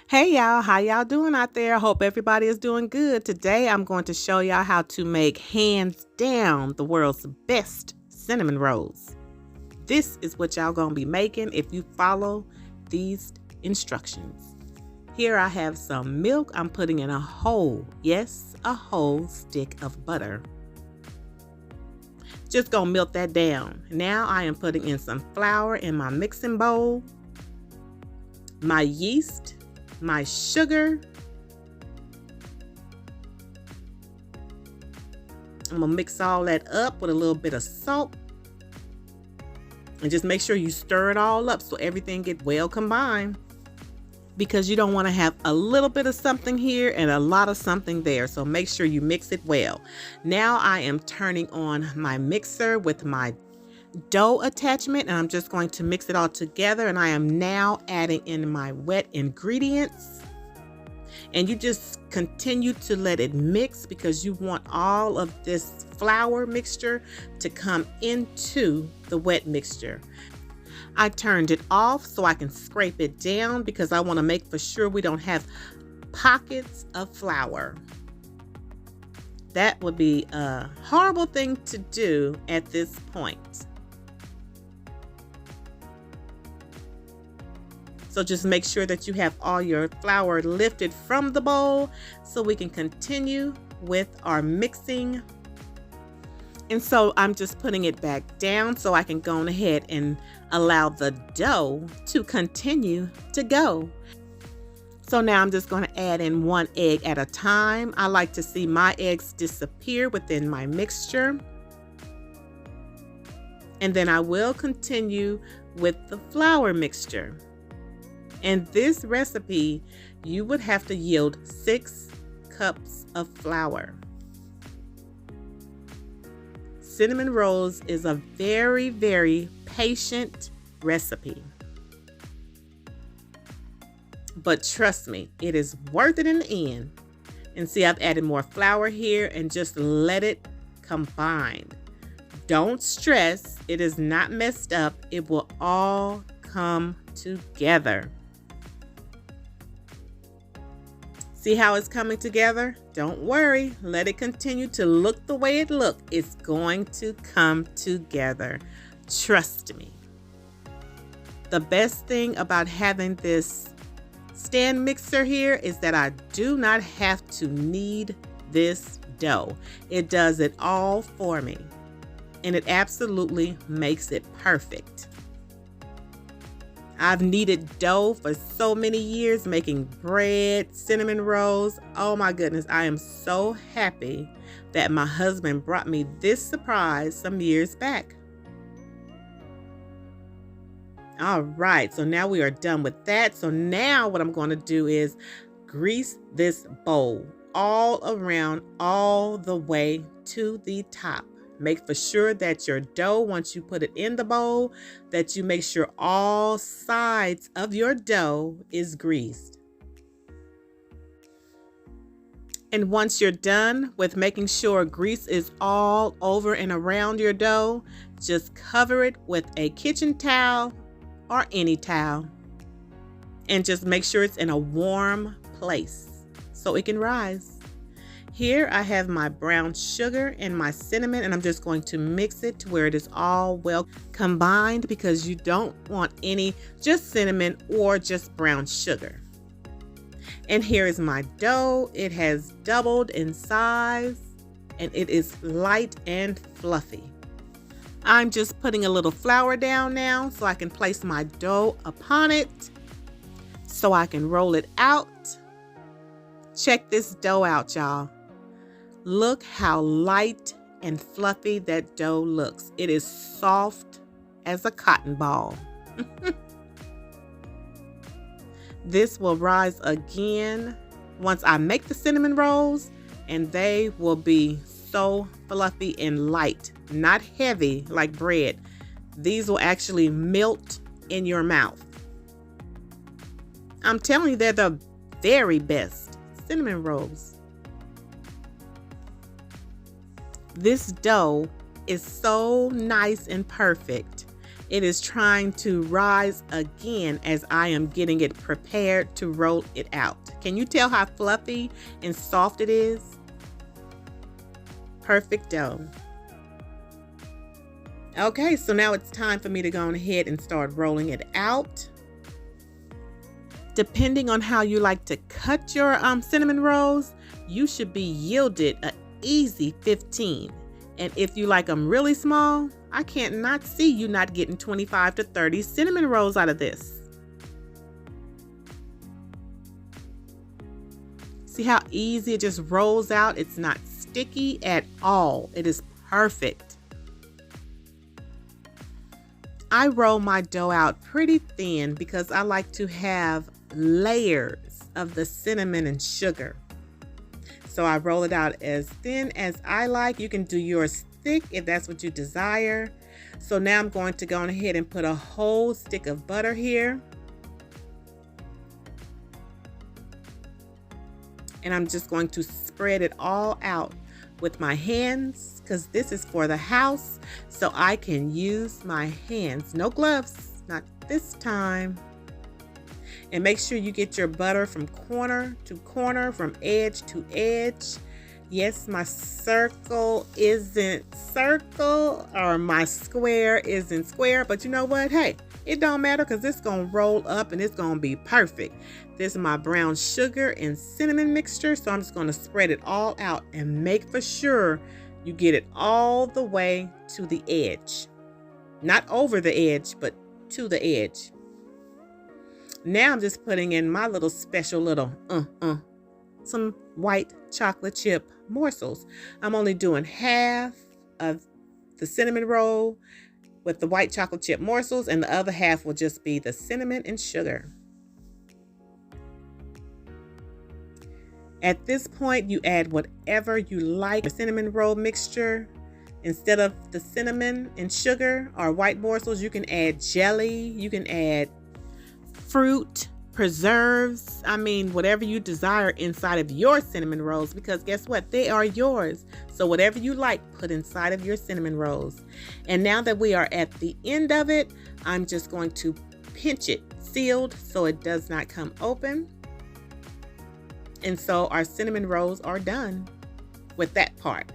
Hey y'all, how y'all doing out there? I hope everybody is doing good. Today I'm going to show y'all how to make hands down the world's best cinnamon rolls. This is what y'all gonna be making if you follow these instructions. Here I have some milk. I'm putting in a whole stick of butter. Just gonna melt that down. Now I am putting in some flour in my mixing bowl, my yeast, my sugar. I'm gonna mix all that up with a little bit of salt. And just make sure you stir it all up so everything gets well combined. Because you don't want to have a little bit of something here and a lot of something there. So make sure you mix it well. Now I am turning on my mixer with my dough attachment, and I'm just going to mix it all together. And I am now adding in my wet ingredients. And you just continue to let it mix because you want all of this flour mixture to come into the wet mixture. I turned it off so I can scrape it down because I want to make for sure we don't have pockets of flour. That would be a horrible thing to do at this point. So just make sure that you have all your flour lifted from the bowl so we can continue with our mixing. And so I'm just putting it back down so I can go ahead and allow the dough to continue to go. So now I'm just going to add in one egg at a time. I like to see my eggs disappear within my mixture. And then I will continue with the flour mixture. In this recipe, you would have to yield 6 cups of flour. Cinnamon rolls is a very, very patient recipe. But trust me, it is worth it in the end. And see, I've added more flour here and just let it combine. Don't stress, it is not messed up. It will all come together. See how it's coming together? Don't worry, let it continue to look the way it looks. It's going to come together. Trust me. The best thing about having this stand mixer here is that I do not have to knead this dough. It does it all for me, and it absolutely makes it perfect. I've kneaded dough for so many years, making bread, cinnamon rolls. Oh my goodness, I am so happy that my husband brought me this surprise some years back. All right, so now we are done with that. So now what I'm going to do is grease this bowl all around, all the way to the top. Make for sure that your dough, once you put it in the bowl, that you make sure all sides of your dough is greased. And once you're done with making sure grease is all over and around your dough, just cover it with a kitchen towel or any towel. And just make sure it's in a warm place so it can rise. Here I have my brown sugar and my cinnamon, and I'm just going to mix it to where it is all well combined because you don't want any just cinnamon or just brown sugar. And here is my dough. It has doubled in size and it is light and fluffy. I'm just putting a little flour down now so I can place my dough upon it so I can roll it out. Check this dough out, y'all. Look how light and fluffy that dough looks. It is soft as a cotton ball. This will rise again once I make the cinnamon rolls, and they will be so fluffy and light, not heavy like bread. These will actually melt in your mouth. I'm telling you, they're the very best cinnamon rolls. This dough is so nice and perfect. It is trying to rise again as I am getting it prepared to roll it out. Can you tell how fluffy and soft it is? Perfect dough. Okay, so now it's time for me to go ahead and start rolling it out. Depending on how you like to cut your cinnamon rolls, you should be yielded an easy 15. And if you like them really small, I can't not see you not getting 25 to 30 cinnamon rolls out of this. See how easy it just rolls out? It's not sticky at all. It is perfect. I roll my dough out pretty thin because I like to have layers of the cinnamon and sugar. So I roll it out as thin as I like. You can do yours thick if that's what you desire. So now I'm going to go ahead and put a whole stick of butter here. And I'm just going to spread it all out with my hands because this is for the house. So I can use my hands. No gloves, not this time. And make sure you get your butter from corner to corner, from edge to edge. Yes, my circle isn't circle or my square isn't square, but you know what? Hey, it don't matter because it's going to roll up and it's going to be perfect. This is my brown sugar and cinnamon mixture, so I'm just going to spread it all out and make for sure you get it all the way to the edge. Not over the edge, but to the edge. Now I'm just putting in my little special little some white chocolate chip morsels. I'm only doing half of the cinnamon roll with the white chocolate chip morsels, and the other half will just be the cinnamon and sugar. At this point, you add whatever you like. The cinnamon roll mixture, instead of the cinnamon and sugar or white morsels, you can add jelly, you can add fruit, preserves, whatever you desire inside of your cinnamon rolls, because guess what? They are yours. So whatever you like, put inside of your cinnamon rolls. And now that we are at the end of it, I'm just going to pinch it sealed so it does not come open. And so our cinnamon rolls are done with that part,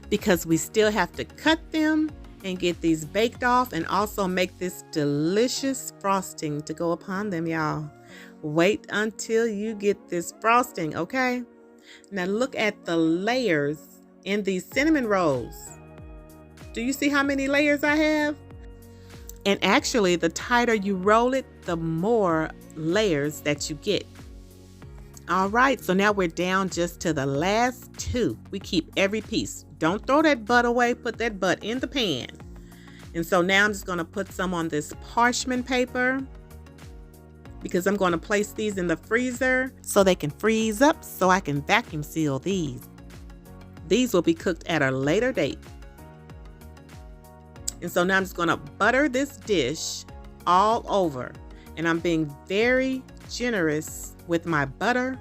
because we still have to cut them and get these baked off and also make this delicious frosting to go upon them, y'all. Wait until you get this frosting, okay? Now look at the layers in these cinnamon rolls. Do you see how many layers I have? And actually, the tighter you roll it, the more layers that you get. All right, so now we're down just to the last two. We keep every piece. Don't throw that butt away. Put that butt in the pan. And so now I'm just going to put some on this parchment paper, because I'm going to place these in the freezer so they can freeze up so I can vacuum seal these. These will be cooked at a later date. And so now I'm just going to butter this dish all over. And I'm being very generous with my butter.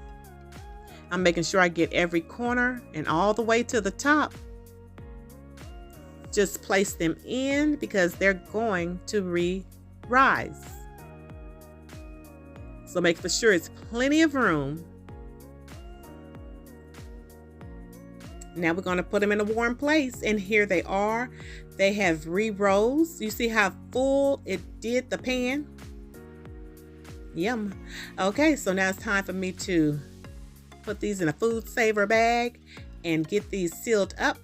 I'm making sure I get every corner and all the way to the top. Just place them in because they're going to re-rise. So make for sure it's plenty of room. Now we're going to put them in a warm place, and here they are. They have re-rose. You see how full it did the pan? Yum. Okay, so now it's time for me to put these in a food saver bag and get these sealed up.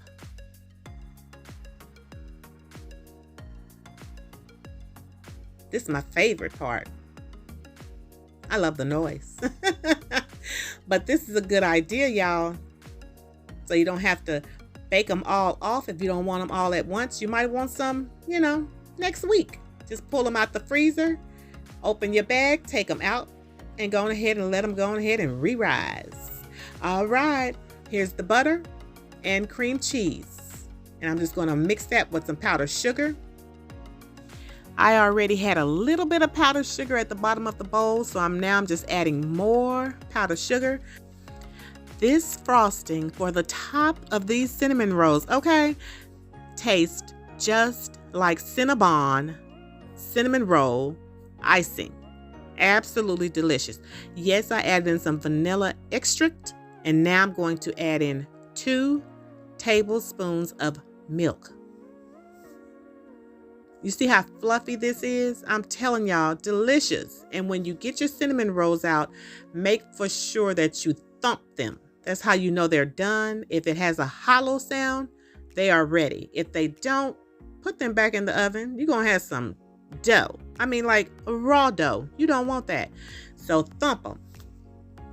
This is my favorite part. I love the noise. But this is a good idea, y'all. So you don't have to bake them all off if you don't want them all at once. You might want some, next week. Just pull them out the freezer, open your bag, take them out, and go ahead and let them go ahead and re-rise. All right, here's the butter and cream cheese. And I'm just going to mix that with some powdered sugar. I already had a little bit of powdered sugar at the bottom of the bowl, so I'm just adding more powdered sugar. This frosting for the top of these cinnamon rolls, okay, tastes just like Cinnabon cinnamon roll icing. Absolutely delicious. Yes, I added in some vanilla extract, and now I'm going to add in 2 tablespoons of milk. You see how fluffy this is? I'm telling y'all, delicious. And when you get your cinnamon rolls out, make for sure that you thump them. That's how you know they're done. If it has a hollow sound, they are ready. If they don't, put them back in the oven. You're going to have some dough. I mean, like raw dough. You don't want that. So thump them.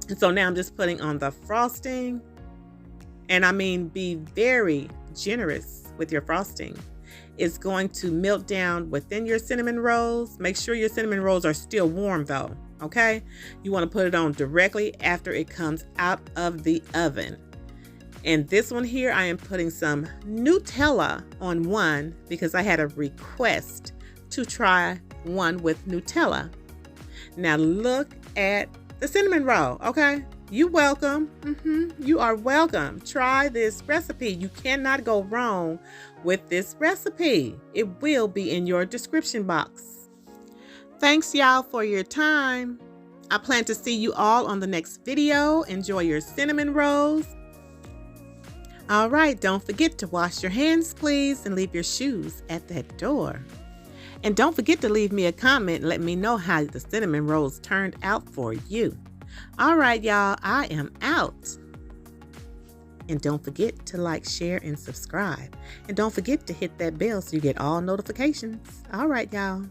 And so now I'm just putting on the frosting. And I mean, be very generous with your frosting. It's going to melt down within your cinnamon rolls. Make sure your cinnamon rolls are still warm though, okay? You want to put it on directly after it comes out of the oven. And this one here, I am putting some Nutella on one because I had a request to try one with Nutella. Now look at the cinnamon roll, okay? You welcome. You are welcome. Try this recipe. You cannot go wrong with this recipe. It will be in your description box. Thanks y'all for your time. I plan to see you all on the next video. Enjoy your cinnamon rolls. All right, don't forget to wash your hands, please, and leave your shoes at that door. And don't forget to leave me a comment and let me know how the cinnamon rolls turned out for you. All right, y'all, I am out. And don't forget to like, share, and subscribe. And don't forget to hit that bell so you get all notifications. All right, y'all.